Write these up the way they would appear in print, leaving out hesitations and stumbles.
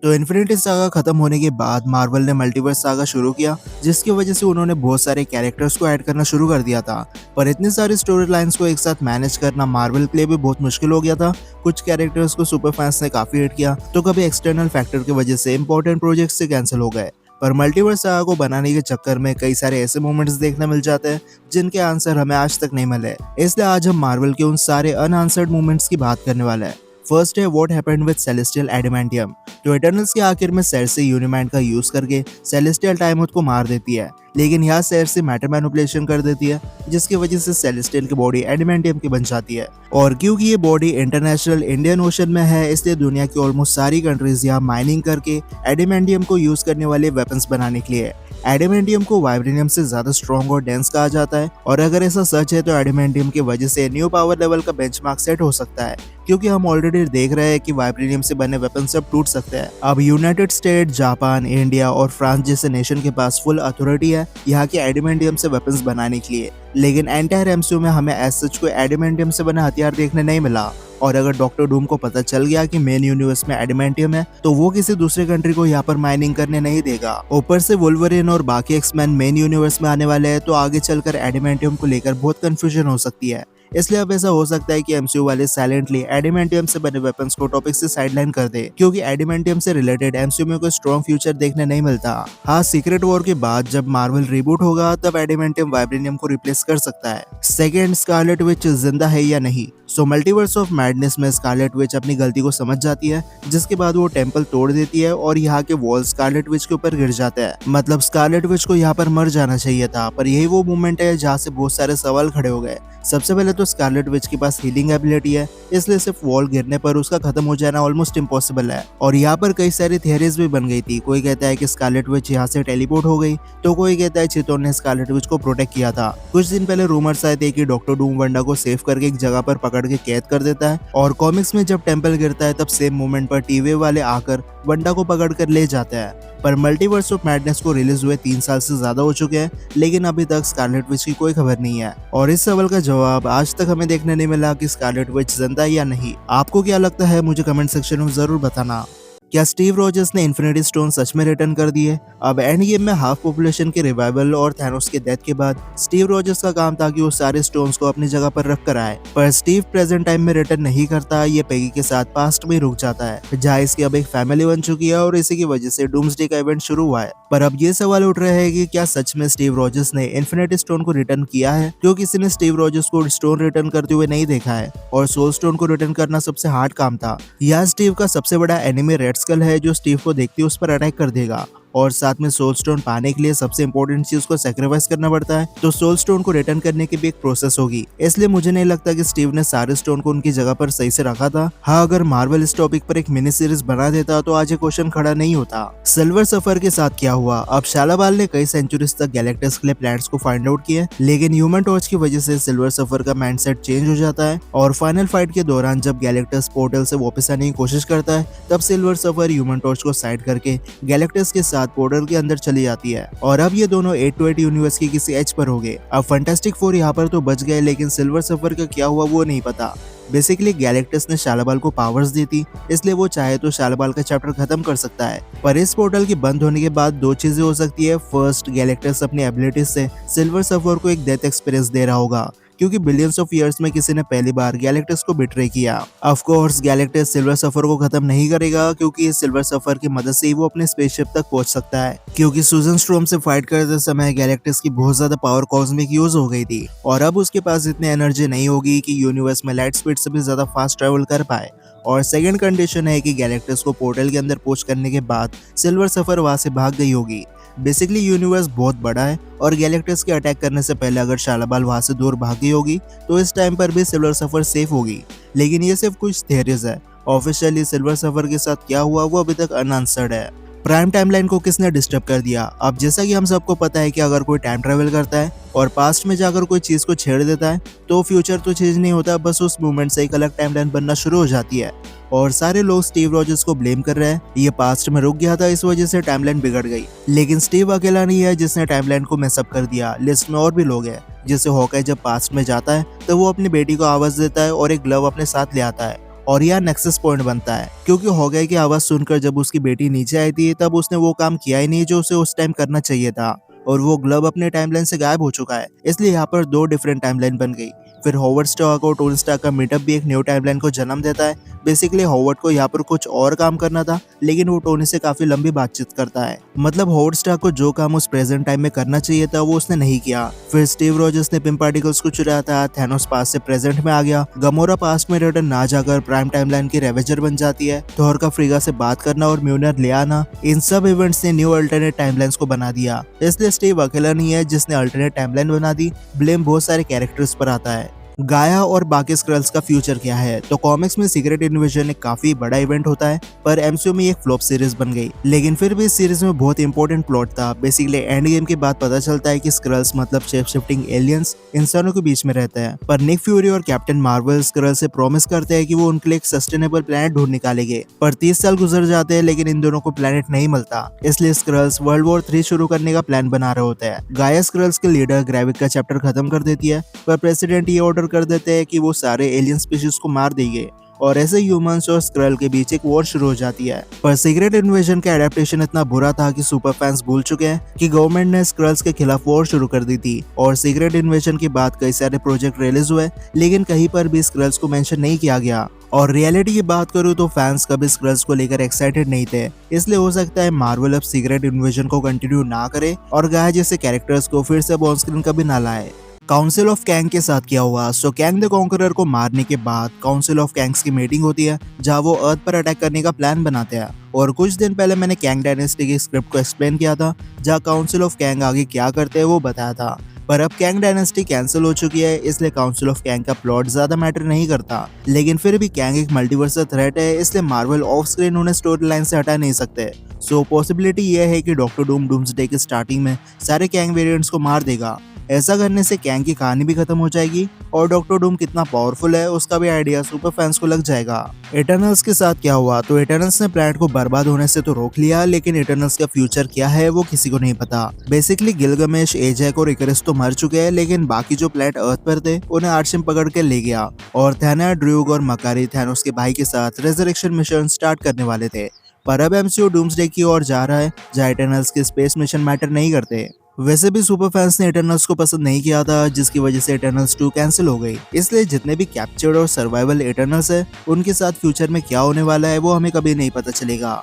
तो infinity saga खत्म होने के बाद मार्वल ने मल्टीवर्स सागा शुरू किया, जिसकी वजह से उन्होंने बहुत सारे कैरेक्टर्स को ऐड करना शुरू कर दिया था। पर इतनी सारी स्टोरी लाइन्स को एक साथ मैनेज करना मार्वल के लिए भी बहुत मुश्किल हो गया था। कुछ कैरेक्टर्स को सुपर फैंस ने काफी हिट किया, तो कभी एक्सटर्नल फैक्टर की वजह से इंपॉर्टेंट प्रोजेक्ट से कैंसिल हो गए। पर मल्टीवर्स सागा को बनाने के चक्कर में कई सारे ऐसे मोमेंट्स देखने मिल जाते हैं जिनके आंसर हमें आज तक नहीं मिले। इसलिए आज हम मार्वल के उन सारे अनआंसर्ड मोमेंट्स की बात करने वाले हैं। फर्स्ट है what happened with celestial adamantium. तो इटर्नल्स के आखिर में सेर्सी यूनिमैंड का यूज करके सेलेस्टियल टाइमोथ को मार देती है, लेकिन यहाँ सेर्सी मैटर मैनिपुलेशन कर देती है, जिसकी वजह से सेलेस्टियल की बॉडी एडामेंटियम की बन जाती है। और क्योंकि ये बॉडी इंटरनेशनल इंडियन ओशन में है, इसलिए दुनिया की ऑलमोस्ट सारी कंट्रीज यहाँ माइनिंग करके एडामेंटियम को यूज करने वाले वेपन्स बनाने के लिए। एडामेंटियम को वाइब्रेनियम से ज्यादा स्ट्रॉन्ग और डेंस कहा जाता है, और अगर ऐसा सच है तो एडामेंटियम की वजह से न्यू पावर लेवल का बेंचमार्क सेट हो सकता है, क्योंकि हम ऑलरेडी देख रहे हैं कि वाइब्रेनियम से बने वेपन सब टूट सकते हैं। अब यूनाइटेड स्टेट, जापान, इंडिया और फ्रांस जैसे नेशन के पास फुल अथॉरिटी है यहाँ के एडामेंटियम से वेपन्स बनाने के लिए, लेकिन एंटायर एमसीयू में हमें एज सच कोई एडामेंटियम से बने हथियार देखने नहीं मिला। और अगर डॉक्टर डूम को पता चल गया कि मेन यूनिवर्स में एडामेंटियम है, तो वो किसी दूसरे कंट्री को यहाँ पर माइनिंग करने नहीं देगा। ऊपर से वुल्वरिन और बाकी एक्समैन मेन यूनिवर्स में आने वाले हैं, तो आगे चलकर एडामेंटियम को लेकर बहुत कंफ्यूजन हो सकती है। इसलिए अब ऐसा हो सकता है कि एमसीयू वाले साइलेंटली एडामेंटियम से बने वेपन्स को टॉपिक से साइडलाइन कर दे, क्योंकि एडामेंटियम से रिलेटेड एमसीयू में कोई स्ट्रॉन्ग फ्यूचर देखने नहीं मिलता। हाँ, सीक्रेट वॉर के बाद जब मार्वल रिबूट होगा तब एडामेंटियम वाइब्रेनियम को रिप्लेस कर सकता है। सेकेंड, स्कारलेट विच जिंदा है या नहीं। सो मल्टीवर्स ऑफ मैडनेस में स्कारलेट विच अपनी गलती को समझ जाती है, जिसके बाद वो टेम्पल तोड़ देती है और यहाँ के वॉल स्कारलेट विच के ऊपर गिर जाते हैं। मतलब स्कारलेट विच को यहाँ पर मर जाना चाहिए था, पर यही वो मोमेंट है जहाँ से बहुत सारे सवाल खड़े हो गए। सबसे पहले तो स्कारलेट विच के पास हीलिंग एबिलिटी है, इसलिए सिर्फ वॉल गिरने पर उसका खत्म हो जाना ऑलमोस्ट इम्पॉसिबल है। और यहाँ पर कई सारी थियरीज भी बन गई थी। कोई कहता है कि स्कारलेट विच यहाँ से टेलीपोर्ट हो गई, तो कोई कहता है चितोन ने स्कारलेट विच को प्रोटेक्ट किया था। कुछ दिन पहले रूमर्स आए थे कि डॉक्टर डूम वंडा को सेव करके एक जगह पर पकड़ के कैद कर देता है, और कॉमिक्स में जब टेम्पल गिरता है तब सेम मोमेंट पर टीवी वाले आकर वंडा को पकड़ कर ले जाते हैं। पर मल्टीवर्स ऑफ मैडनेस को रिलीज हुए 3 साल से ज्यादा हो चुके हैं, लेकिन अभी तक स्कारलेट विच की कोई खबर नहीं है। और इस सवाल का जवाब आज तक हमें देखने नहीं मिला कि स्कारलेट विच जिंदा है या नहीं। आपको क्या लगता है, मुझे कमेंट सेक्शन में जरूर बताना। क्या स्टीव रॉजर्स ने इन्फिनिटी स्टोन सच में रिटर्न कर दिए? अब एंड गेम में हाफ पॉपुलेशन के रिवाइवल और थैनोस के डेथ के बाद स्टीव रॉजर्स का काम था कि वो सारे स्टोन्स को अपनी जगह पर रख कर आए, पर स्टीव प्रेजेंट टाइम में रिटर्न नहीं करता। ये पेगी के साथ पास्ट में रुक जाता है, जहाँ इसकी अब एक फैमिली बन चुकी है और इसी की वजह से डूम्सडे का इवेंट शुरू हुआ है। पर अब ये सवाल उठ रहे हैं कि क्या सच में स्टीव रॉजर्स ने इन्फिनिटी स्टोन को रिटर्न किया है? क्योंकि किसी ने स्टीव रॉजर्स को स्टोन रिटर्न करते हुए नहीं देखा है, और सोल स्टोन को रिटर्न करना सबसे हार्ड काम था। यह स्टीव का सबसे बड़ा एनिमी रेड स्कल है, जो स्टीव को देखते ही उस पर अटैक कर देगा, और साथ में सोल स्टोन पाने के लिए सबसे इंपॉर्टेंट चीज को सैक्रिफाइस करना पड़ता है। तो सोल स्टोन को रिटर्न करने की भी एक प्रोसेस होगी, इसलिए मुझे नहीं लगता कि स्टीव ने सारे स्टोन को उनकी जगह पर सही से रखा था। हाँ, अगर मार्वल इस टॉपिक पर एक मिनी सीरीज बना देता तो आज ये क्वेश्चन खड़ा नहीं होता। सिल्वर सफर के साथ क्या हुआ? अब शालाबाल ने कई सेंचुरीज तक गैलेक्टस के लिए प्लान्स को फाइंड आउट किए, लेकिन ह्यूमन टॉर्च की वजह से सिल्वर सफर का माइंडसेट चेंज हो जाता है, और फाइनल फाइट के दौरान जब गैलेक्टस पोर्टल से वापस आने की कोशिश करता है, तब सिल्वर सफर ह्यूमन टॉर्च को साइड करके गैलेक्टस के साथ पोर्टल के अंदर चली जाती है, और अब ये दोनों 8 to 8 यूनिवर्स की किसी एज पर हो गए। अब फैंटास्टिक फोर यहाँ पर तो बच गए, लेकिन सिल्वर सफर का क्या हुआ वो नहीं पता। बेसिकली गैलेक्टस ने शालाबाल को पावर्स दी थी, इसलिए वो चाहे तो शालाबाल का चैप्टर खत्म कर सकता है। पर इस पोर्टल के बंद होने के बाद दो चीजें हो सकती है। फर्स्ट, गैलेक्टस अपनी एबिलिटीज से सिल्वर सफर को एक डेथ एक्सपीरियंस दे रहा होगा, क्योंकि बिलियंस ऑफ ईयर्स में किसी ने पहली बार गैलेक्टस को बिट्रे किया। ऑफ कोर्स गैलेक्टस सिल्वर सफर को खत्म नहीं करेगा, क्योंकि इस सिल्वर सफर की मदद से ही वो अपने स्पेसशिप तक पहुंच सकता है, क्योंकि सुजन स्ट्रोम से फाइट करते समय गैलेक्टस की बहुत ज्यादा पावर कॉस्मिक यूज हो गई थी, और अब उसके पास इतनी एनर्जी नहीं होगी कि यूनिवर्स में लाइट स्पीड से भी ज्यादा फास्ट ट्रेवल कर पाए। और सेकंड कंडीशन है कि गैलेक्टस को पोर्टल के अंदर पहुंच करने के बाद सिल्वर सफर वहां से भाग गई होगी। बेसिकली यूनिवर्स बहुत बड़ा है, और गैलेक्टस के अटैक करने से पहले अगर शालाबाल वहां से दूर भाग गई होगी तो इस टाइम पर भी सिल्वर सफर सेफ होगी। लेकिन ये सिर्फ कुछ थियरीज है। ऑफिशियली सिल्वर सफर के साथ क्या हुआ वो अभी तक अनआंसर्ड है। प्राइम टाइमलाइन को किसने डिस्टर्ब कर दिया? अब जैसा कि हम सबको पता है कि अगर कोई टाइम ट्रेवल करता है और पास्ट में जाकर कोई चीज को छेड़ देता है, तो फ्यूचर तो चेंज नहीं होता, बस उस मूवमेंट से एक अलग टाइमलाइन बनना शुरू हो जाती है। और सारे लोग स्टीव रॉजर्स को ब्लेम कर रहे हैं, ये पास्ट में रुक गया था, इस वजह से टाइमलाइन बिगड़ गई। लेकिन स्टीव अकेला नहीं है जिसने टाइमलाइन को मेसअप कर दिया। लिस्ट में और भी लोग हैं। जैसे हॉकाई जब पास्ट में जाता है तो वो अपनी बेटी को आवाज देता है और एक ग्लव अपने साथ ले आता है, और यहाँ नेक्सस पॉइंट बनता है, क्योंकि हॉगाई की आवाज सुनकर जब उसकी बेटी नीचे आई थी तब उसने वो काम किया ही नहीं जो उसे उस टाइम करना चाहिए था, और वो ग्लव अपने टाइमलाइन से गायब हो चुका है। इसलिए यहाँ पर दो डिफरेंट टाइमलाइन बन गई। फिर हॉवर्ड स्टार्क और टोनी स्टार्क का मीटअप भी एक न्यू टाइमलाइन को जन्म देता है। बेसिकली हॉवर्ड को यहाँ पर कुछ और काम करना था, लेकिन वो टोनी से काफी लंबी बातचीत करता है। मतलब हॉवर्ड स्टार्क को जो काम उस प्रेजेंट टाइम में करना चाहिए था वो उसने नहीं किया। फिर स्टीव रॉजर्स ने पिम पार्टिकल्स को चुराया था, थैनोस पास से प्रेजेंट में आ गया, गमोरा पास्ट में रिटर्न ना जाकर प्राइम टाइमलाइन की रेवेंजर बन जाती है, थॉर का फ्रीगा से बात करना और म्यूनर ले आना, इन सब इवेंट्स ने न्यू अल्टरनेट टाइमलाइंस को बना दिया। इसलिए स्टीव अकेला नहीं है जिसने अल्टरनेट टाइमलाइन बना दी, ब्लेम बहुत सारे कैरेक्टर्स पर आता है। गाया और बाकी स्क्रल्स का फ्यूचर क्या है? तो कॉमिक्स में सीक्रेट इन्वेजन एक काफी बड़ा इवेंट होता है, पर एमसीयू में एक फ्लॉप सीरीज बन गई। लेकिन फिर भी इस सीरीज में बहुत इंपॉर्टेंट प्लॉट था। बेसिकली एंड गेम के बाद पता चलता है कि स्क्रल्स मतलब शेप शिफ्टिंग एलियंस इंसानों के बीच में रहते हैं, पर निक फ्यूरी और कैप्टन मार्वल स्क्रल से प्रॉमिस करते हैं कि वो उनके लिए एक सस्टेनेबल प्लेनेट ढूंढ निकालेंगे। पर 30 साल गुजर जाते हैं लेकिन इन दोनों को प्लेनेट नहीं मिलता। इसलिए स्क्रल्स वर्ल्ड वॉर 3 शुरू करने का प्लान बना रहे होते हैं। गाया स्क्रल्स के लीडर ग्रेविक का चैप्टर खत्म कर देती है, पर प्रेसिडेंट ये ऑर्डर कर देते हैं कि वो सारे एलियन स्पीशीज को मार देंगे, और ऐसे ह्यूमंस और स्क्रल के बीच एक वॉर शुरू हो जाती है। पर सीक्रेट इन्वेजन का एडेप्टेशन इतना बुरा था कि सुपर फैंस भूल चुके हैं कि गवर्नमेंट ने स्क्रल्स के खिलाफ वॉर शुरू कर दी थी। और सीक्रेट इन्वेजन के बाद कई सारे प्रोजेक्ट रिलीज हुए, लेकिन कहीं पर भी स्क्रल्स को मेंशन नहीं किया गया। और रियलिटी की बात करूँ तो फैंस कभी स्क्रल्स को लेकर एक्साइटेड नहीं थे, इसलिए हो सकता है मार्वल अब सीक्रेट इन्वेजन को कंटिन्यू ना करे और गाया जैसे कैरेक्टर्स को फिर से ऑन स्क्रीन कभी ना लाए। काउंसिल ऑफ कैंग के साथ क्या हुआ? सो कैंग द कॉन्करर को मारने के बाद काउंसिल ऑफ कैंग्स की मीटिंग होती है, जहां वो अर्थ पर अटैक करने का प्लान बनाते हैं। और कुछ दिन पहले मैंने कैंग डायनेस्टी की स्क्रिप्ट को एक्सप्लेन किया था, जहां काउंसिल ऑफ कैंग आगे क्या करते हैं वो बताया था। पर अब कैंग डायनेस्टी कैंसिल हो चुकी है, इसलिए काउंसिल ऑफ कैंग का प्लॉट ज्यादा मैटर नहीं करता। लेकिन फिर भी कैंग एक मल्टीवर्सल थ्रेट है, इसलिए मार्वल ऑफ स्क्रीन उन्हें स्टोरी लाइन से हटा नहीं सकते। सो पॉसिबिलिटी ये है कि डॉक्टर डूम डूम्सडे की स्टार्टिंग में सारे कैंग वेरिएंट्स को मार देगा। ऐसा करने से कैंग की कहानी भी खत्म हो जाएगी, और डॉक्टर डूम कितना पावरफुल है उसका भी आइडिया सुपर फैंस को लग जाएगा। इटर्नल्स के साथ क्या हुआ? तो इटर्नल्स ने प्लैनेट को बर्बाद होने से तो रोक लिया, लेकिन इटर्नल्स का फ्यूचर क्या है वो किसी को नहीं पता। बेसिकली गिलगमेश, एजैक और इकरिस तो मर चुके हैं, लेकिन बाकी जो प्लैनेट अर्थ पर थे उन्हें आर्शिम पकड़ के ले गया, और थैना, ड्रूग और मकारी थैनोस के भाई के साथ रेजरेक्शन मिशन स्टार्ट करने वाले थे। पर अब एमसीयू डूम्सडे की ओर जा रहा है, जहाँ इटर्नल्स के स्पेस मिशन मैटर नहीं करते। वैसे भी सुपर फैंस ने इटर्नल्स को पसंद नहीं किया था, जिसकी वजह से इटर्नल्स 2 कैंसिल हो गई। इसलिए जितने भी कैप्चर्ड और सर्वाइवल इटर्नल्स है, उनके साथ फ्यूचर में क्या होने वाला है वो हमें कभी नहीं पता चलेगा।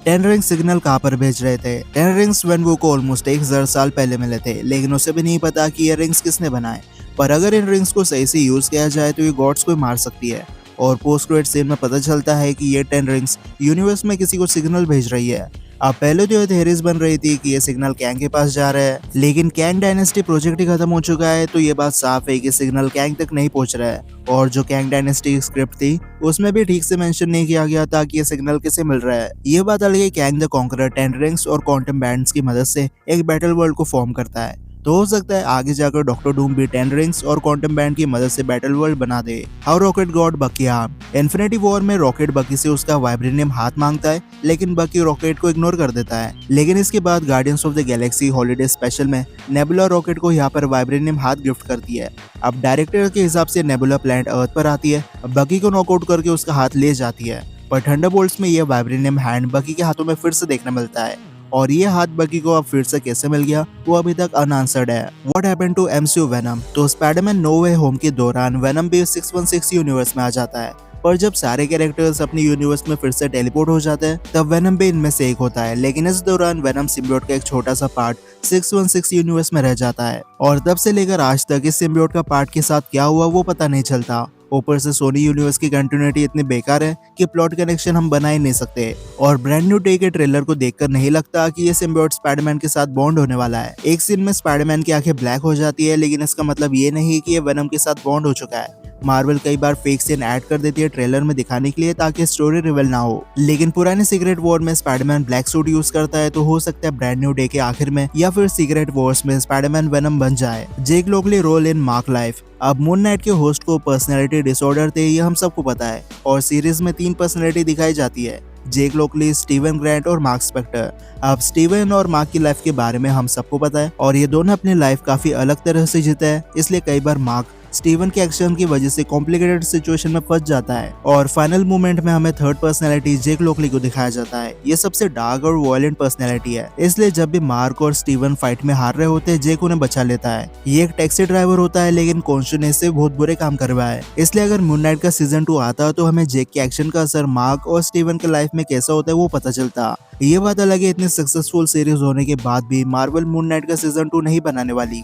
10 रिंग्स सिग्नल कहाँ पर भेज रहे थे? 10 रिंग्स वेनवू को ऑलमोस्ट 1000 साल पहले मिले थे, लेकिन उसे भी नहीं पता कि ये रिंग्स किसने बनाए। पर अगर इन रिंग्स को सही से यूज किया जाए तो ये गॉड्स को मार सकती है। और पोस्ट क्रेडिट सीन में पता चलता है कि ये 10 रिंग्स यूनिवर्स में किसी को सिग्नल भेज रही है। अब पहले तो ये थेरीज बन रही थी कि ये सिग्नल कैंग के पास जा रहा है, लेकिन कैंग डायनेस्टी प्रोजेक्ट ही खत्म हो चुका है, तो ये बात साफ है कि सिग्नल कैंग तक नहीं पहुंच रहा है। और जो कैंग डायनेस्टी की स्क्रिप्ट थी उसमें भी ठीक से मेंशन नहीं किया गया था कि ये सिग्नल किसे मिल रहा है। ये बात अलग है, कैंग द कॉन्करर 10 रिंग्स और क्वांटम बैंड्स की मदद से एक बैटल वर्ल्ड को फॉर्म करता है, तो हो सकता है आगे जाकर डॉक्टर डूम भी 10 रिंग्स और क्वांटम बैंड की मदद से बैटल वर्ल्ड बना दे। हाउ रॉकेट गॉड बकी आर्म? इन्फिनिटी वॉर में रॉकेट बकी से उसका वाइब्रेनियम हाथ मांगता है, लेकिन बकी रॉकेट को इग्नोर कर देता है। लेकिन इसके बाद guardians of the Galaxy holiday special में नेबुला रॉकेट को यहाँ पर वाइब्रेनियम हाथ गिफ्ट करती है। अब डायरेक्टर के हिसाब से नेबुला प्लैनेट अर्थ पर आती है, बकी को नॉकआउट करके उसका हाथ ले जाती है। पर थंडरबोल्ट्स में यह वाइब्रेनियम हैंड बकी के हाथों में फिर से देखने मिलता है, और ये हाथ बकी को अब फिर से कैसे मिल गया वो अभी तक अनआंसर्ड है। What happened to MCU Venom? तो स्पाइडरमैन नो वे होम के दौरान वेनम भी 616 यूनिवर्स में आ जाता है, पर जब सारे कैरेक्टर्स अपने यूनिवर्स में फिर से टेलीपोर्ट हो जाते हैं तब वेनम भी इनमें से एक होता है। लेकिन इस दौरान वेनम सिम्बियोट का एक छोटा सा पार्ट 616 यूनिवर्स में रह जाता है, और तब से लेकर आज तक इस सिम्बियोट का पार्ट के साथ क्या हुआ वो पता नहीं चलता। ऊपर से सोनी यूनिवर्स की कंटिन्यूटी इतनी बेकार है कि प्लॉट कनेक्शन हम बना ही नहीं सकते। और ब्रांड न्यू डे के ट्रेलर को देखकर नहीं लगता कि ये सिम्बियोट स्पाइडरमैन के साथ बॉन्ड होने वाला है। एक सीन में स्पाइडरमैन की आंखें ब्लैक हो जाती है, लेकिन इसका मतलब ये नहीं कि ये वेनम के साथ बॉन्ड हो चुका है। मार्वल कई बार फेक सीन ऐड कर देती है ट्रेलर में दिखाने के लिए ताकि स्टोरी रिवील ना हो, लेकिन पुराने सीक्रेट वॉर में स्पाइडरमैन ब्लैक सूट यूज करता है, तो हो सकता है ब्रांड न्यू डे के आखिर में या फिर सीक्रेट वॉर्स में स्पाइडरमैन वेनम बन जाए। Jake Lockley role in Marc life. अब मून नाइट के होस्ट को पर्सनैलिटी डिसऑर्डर थे, ये हम सबको पता है, और सीरीज में 3 पर्सनैलिटी दिखाई जाती है, जेक लोकली, स्टीवन ग्रैंट और मार्क स्पेक्टर। अब स्टीवन और मार्क की लाइफ के बारे में हम सबको पता है, और ये दोनों अपनी लाइफ काफी अलग तरह से जीते हैं, इसलिए कई बार मार्क स्टीवन के एक्शन की वजह से कॉम्प्लिकेटेड सिचुएशन में फंस जाता है और फाइनल मोमेंट में हमें थर्ड पर्सनैलिटी जेक लोकली को दिखाया जाता है। ये सबसे डार्क और वायलेंट पर्सनैलिटी है, इसलिए जब भी मार्क और स्टीवन फाइट में हार रहे होते हैं जेक उन्हें बचा लेता है। ये एक टैक्सी ड्राइवर होता है लेकिन कॉन्शियसनेस से बहुत बुरे काम कर रहा है, इसलिए अगर मून नाइट का सीजन 2 आता तो हमें जेक के एक्शन का असर मार्क और स्टीवन के लाइफ में कैसा होता है वो पता चलता। ये बात अलग है, इतनी सक्सेसफुल सीरीज होने के बाद भी मार्वल मून नाइट का सीजन 2 नहीं बनाने वाली।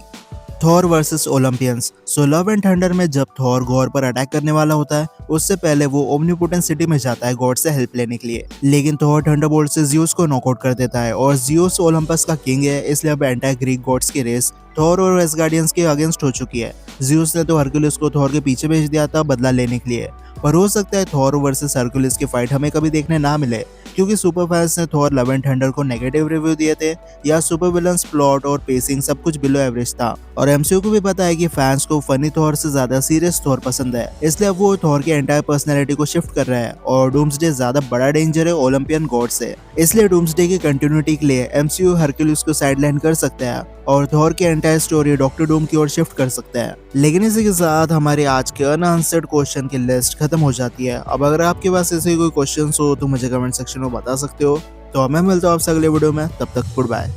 Thor versus Olympians. So love and thunder में जब थॉर गॉड पर अटैक करने वाला होता है उससे पहले वो ओमनीपोटेंट सिटी में जाता है गॉड से हेल्प लेने के लिए, लेकिन थॉर थंडरबोल्ट से ज़्यूस को नॉकआउट कर देता है और ज़्यूस ओलंपस का किंग है, इसलिए अब एंटायर ग्रीक गॉड्स की रेस थॉर और एसगार्डियंस के अगेंस्ट हो चुकी है। ज़्यूस ने तो हरक्यूलिस को थॉर के पीछे भेज दिया था बदला लेने के लिए, पर हो सकता है थॉर वर्सेस हरक्यूलिस की फाइट हमें कभी देखने ना मिले, क्योंकि सुपर फैंस ने थॉर लव एंड थंडर को नेगेटिव रिव्यू दिए थे या सुपर विलन्स प्लॉट और पेसिंग सब कुछ बिलो एवरेज था। और एमसीयू को भी पता है कि फैंस को फनी थॉर से ज्यादा सीरियस थॉर पसंद है, इसलिए अब वो थॉर की एंटायर पर्सनैलिटी को शिफ्ट कर रहा है और डूम्सडे ज्यादा बड़ा डेंजर है ओलंपियन गॉड से, इसलिए डूम्सडे की कंटिन्यूटी के लिए एमसीयू हरक्यूलिस को साइडलाइन कर सकता है और थॉर की एंटायर स्टोरी डॉक्टर डूम की ओर शिफ्ट कर सकता है। लेकिन इसी के साथ हमारे आज के अनआंसर्ड क्वेश्चन की लिस्ट खत्म हो जाती है। अब अगर आपके पास ऐसे कोई क्वेश्चन हो तो मुझे कमेंट सेक्शन में बता सकते हो। तो मैं मिलता हूँ आपसे अगले वीडियो में, तब तक गुड बाय।